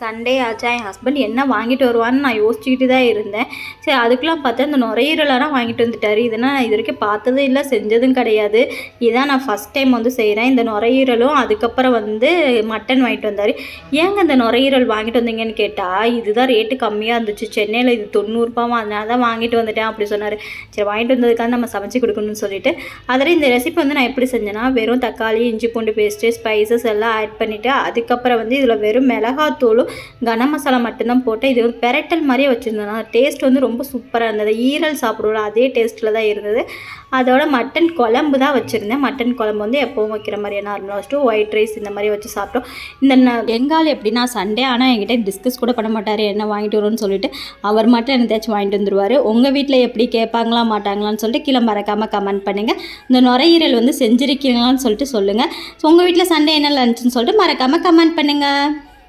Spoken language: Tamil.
சண்டே ஆச்சா என் ஹஸ்பண்ட் என்ன வாங்கிட்டு வருவான்னு நான் யோசிச்சுக்கிட்டு தான் இருந்தேன். சரி அதுக்கெலாம் பார்த்தா இந்த நுரையீரலாம் வாங்கிட்டு வந்துட்டார். இதெல்லாம் நான் இது வரைக்கும் பார்த்ததும் இல்லை, செஞ்சதும் கிடையாது. இதான் நான் ஃபஸ்ட் டைம் வந்து செய்கிறேன். இந்த நுரையீரலும் அதுக்கப்புறம் வந்து மட்டன் வாங்கிட்டு வந்தார். ஏங்க இந்த நுரையீரல் வாங்கிட்டு வந்தீங்கன்னு கேட்டால், இதுதான் ரேட்டு கம்மியாக இருந்துச்சு, சென்னையில் இது 90 ரூபாவா, அதனால தான் வாங்கிட்டு வந்துட்டேன் அப்படி சொன்னார். சரி வாங்கிட்டு வந்ததுக்காக நம்ம சமைச்சு கொடுக்கணும்னு சொல்லிட்டு அதில் இந்த ரெசிபி வந்து நான் எப்படி செஞ்சேன்னா, வெறும் தக்காளி, இஞ்சி பூண்டு பேஸ்ட்டு, ஸ்பைசஸ் எல்லாம் ஆட் பண்ணிவிட்டு அதுக்கப்புறம் வந்து இதில் வெறும் மிளகாத்தூள் கனம் மசாலா மட்டும்தான் போட்டேன். இது ஒரு பெரட்டல் மாதிரியே வச்சுருந்தேன். டேஸ்ட் வந்து ரொம்ப சூப்பராக இருந்தது. ஈரல் சாப்பிடுவோம் அதே டேஸ்ட்டில் தான் இருந்தது. அதோட மட்டன் குழம்பு தான் வச்சுருந்தேன். மட்டன் குழம்பு வந்து எப்போவும் வைக்கிற மாதிரியே நார்மலாக வச்சுட்டு ஒயிட் ரைஸ் இந்த மாதிரி வச்சு சாப்பிட்டோம். இந்த பெங்கால் எப்படின்னா சண்டே ஆனால் என்கிட்ட டிஸ்கஸ் கூட பண்ண மாட்டார் என்ன வாங்கிட்டு வரும்னு சொல்லிட்டு. அவர் மட்டும் என்னதாச்சும் வாங்கிட்டு வந்துடுவார். உங்கள் வீட்டில் எப்படி கேட்பாங்களா மாட்டாங்களான்னு சொல்லிட்டு கீழே மறக்காமல் கமெண்ட் பண்ணுங்கள். இந்த நுரையீரல் வந்து செஞ்சுருக்கீங்களான்னு சொல்லிட்டு சொல்லுங்கள். ஸோ உங்கள் வீட்டில் சண்டே என்ன லஞ்சுன்னு சொல்லிட்டு மறக்காமல் கமெண்ட் பண்ணுங்கள்.